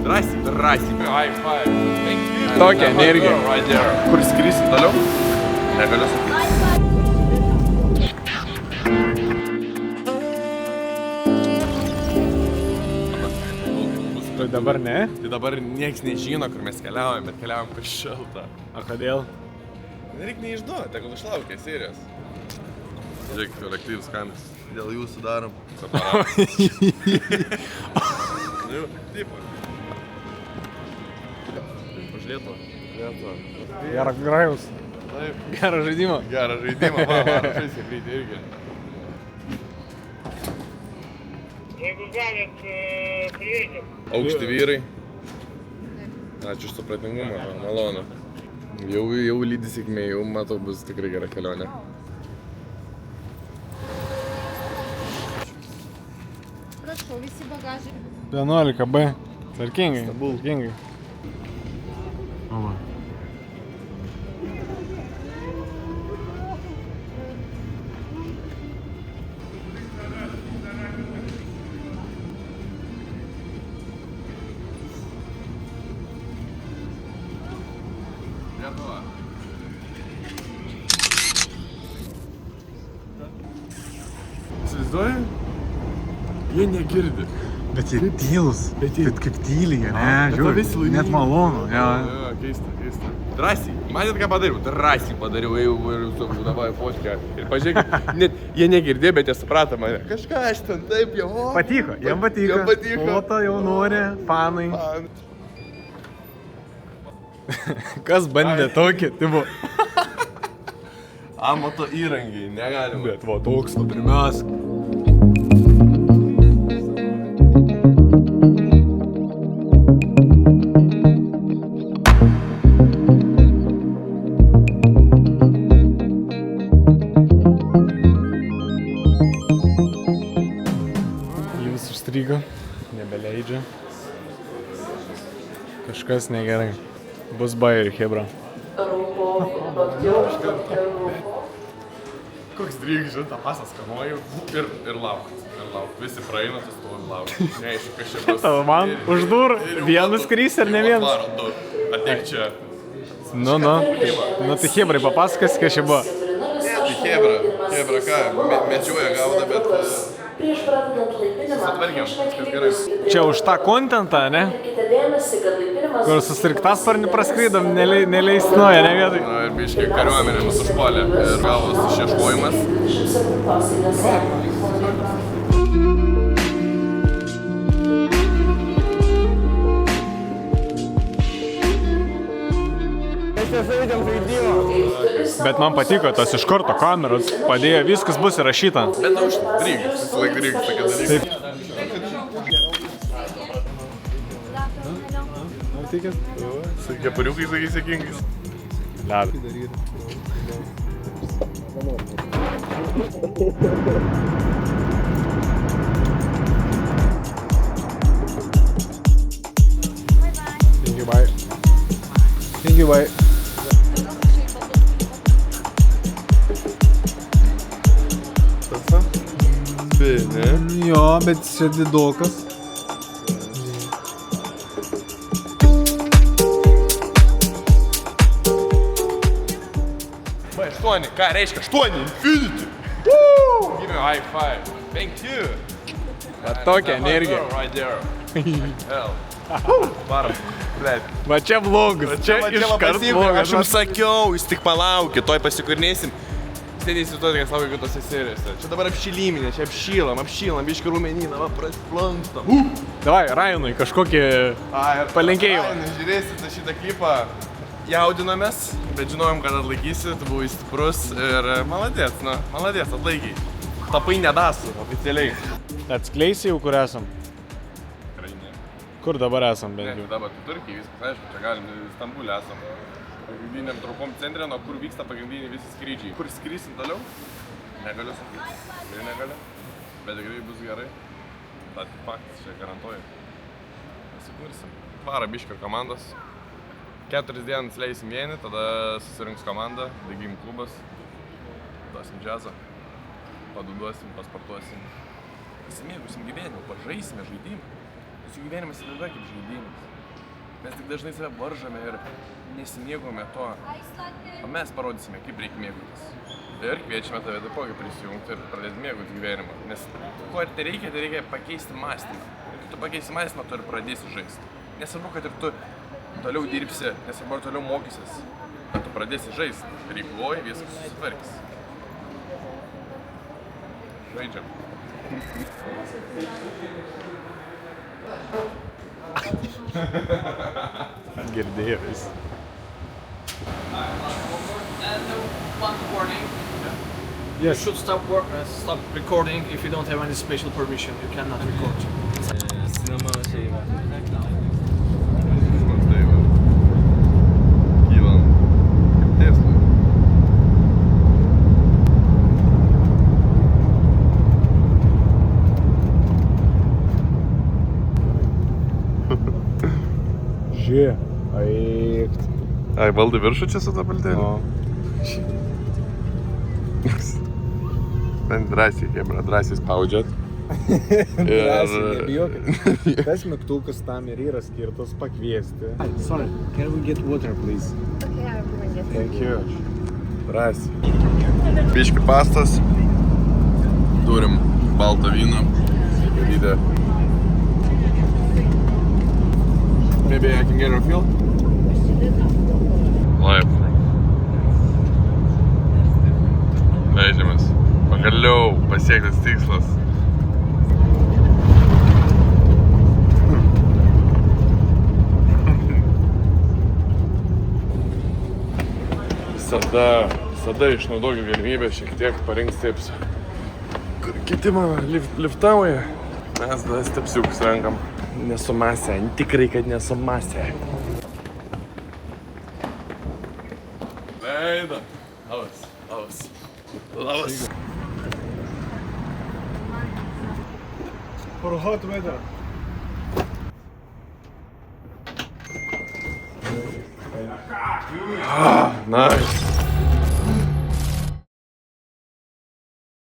Drąsiai. High five. Tokia energija. Kur skrisim toliau? Negaliu sakyti. Tai dabar ne? Tai dabar nieks nežino, kur mes keliaujam, bet keliaujam kur šilta. O kodėl? Nereik neišduoti, tegul išlaukia, serijos. Žiūrėk, kolektyvus kanas. Dėl jūsų darom. Nu, tipo. Už Lietuvą. Geras grajus. Taip. Gerą žaidimą. Gerą žaidimą, varo, žaisime greitai irgi. Jeigu galit, prieikit. Aukšti vyrai. Ačiū už supratingumą, malonu. Jau lydi sėkmė, jau matau, bus tikrai gera kelionė. Prašau, visi bagažai. 11B. Tvarkingai. Tvarkingai. Ova. Lietuva. Įsivaizduoji? Jie negirdi. Bet jie tylus. Bet kaip tyliai, ne? Žiūrėk, net malonu. Jo, keista. Drąsiai. Matėt, ką padariau? Drąsiai padariau, jau davai fotkę. Ir pažiūrėkit, net jie negirdė, bet jie suprato mane. Kažką aš ten taip jau. Patiko, jam patiko. Foto jau nori, fanai. Kas bandė tokį, tai buvo. Amato įrangiai, negalima. Bet va, toks, va, pirmiausia. Jums užstrigo, nebeleidžia. Kažkas negerai. Bus bajerių, hebra. Koks drygžė, tą pasą skanuoju ir lauk. Visi praeina, tu stovi lauk. Neaišku, kas čia bus. Man už durų. Vienas krys ar ne vienas? Varo du. Ateik čia. Nu, tai hebrai papasakas, kas čia buvo. Tai hebra ką, medžioja gauda, bet sutvarkiam, viskas gerai. Čia už tą kontentą, ne? Kur su sraigtasparniu praskrydom, neleistinoja, ne vietoj. Na ir biškai kariuomenė mus užpuolė ir gavos išieškojimas. Bet man patiko, tas iš karto kameros padėjo, viskas bus įrašyta. Bet drygis, visą laiką drygis tokie dalykai. Su kepuriukais tokiais sėkingais. Ledas. Thank you, bye. Thank you, bye. Tasa? Ne? Jo, bet čia didokas. B8, ką reiškia 8 Infinity? Give me a high five. Thank you. Tokia energija. Right there. Hell. Varom. Va čia vlogas, čia iškart vlogas. Aš jums sakiau, jūs tik palaukit, toj pasikurnėsim. Sėdėjai įsivaizduoti, kas laukia kitose serijose. Čia dabar apšilyminė, čia apšylam, biški rūmenyną, va, prasplanstam. Davai, Rajonui kažkokį palinkėjimą. Žiūrėsite šitą klipą. Jaudinomės, bet žinojom, kad atlaikysi, tu buvai stiprus ir maladės, atlaikiai. Tapai nedasų, oficialiai. Atskleisi jau, kur esam? Tikrai ne. Kur dabar esam bent jau? Ne, dabar Turkijai viskas, aišku, čia galim, Stambulė esam. Pagrindiniam trupom centre, nuo kur vyksta pagrindiniai visi skrydžiai. Kur skrysim toliau? Negaliu sakyti. Tikrai negaliu. Bet tikrai bus gerai. Bet faktas, čia garantuoju. Pasikursim. Varo biškio komandos. 4 dienas leisim vieni, tada susirinks komanda, Degim klubas. Duosim džiazą. Paduosim, pasportuosim. Pasimėgusim gyvenimą, pažaisime žaidimą. Mūsų gyvenimas yra kaip žaidimas. Mes tik dažnai save varžome ir nesimėgome to. O mes parodysime, kaip reikia mėgautis. Ir kviečiame tave taipogi prisijungti ir pradėti mėgauti gyvenimą. Nes ko ir tai reikia pakeisti mąstymą. Ir kai tu pakeisi mąstymą, tu ir pradėsi žaisti. Nesvarbu, kad ir tu toliau dirbsi, nesvarbu, ar toliau mokysis. Bet tu pradėsi žaisti. Rygloji, viskas susitvarkys. Žaidžiam. Girdėjau vis. One warning. Yes. You should stop recording if you don't have any special permission. You cannot record. Sinema şey var. Tai va. Kylam. Tesla. Žie. Aikt. Ai, valdai viršų čia su tą paltelį? Bent drąsiai, Hebra, drąsiai spaudžiat. Drąsiai, nebijokit. Tas mygtukas tam ir yra skirtas pakviesti. Sorry, can we get water, please? Okay, I will bring it. Thank you. Drąsiai. Biški pastas. Turim baltą vyną. Kavydę. Maybe I can get a refill? Laip. Leidžiamas. Pagaliau pasiektas tikslas. Visada išnaudokit galimybę šiek tiek parinkt stepsių. Kur kiti mano liftauja, mes tada stepsiukus renkam. Nesumasę, tikrai, kad nesumasę. Leida. Labas. For hot weather. Nice.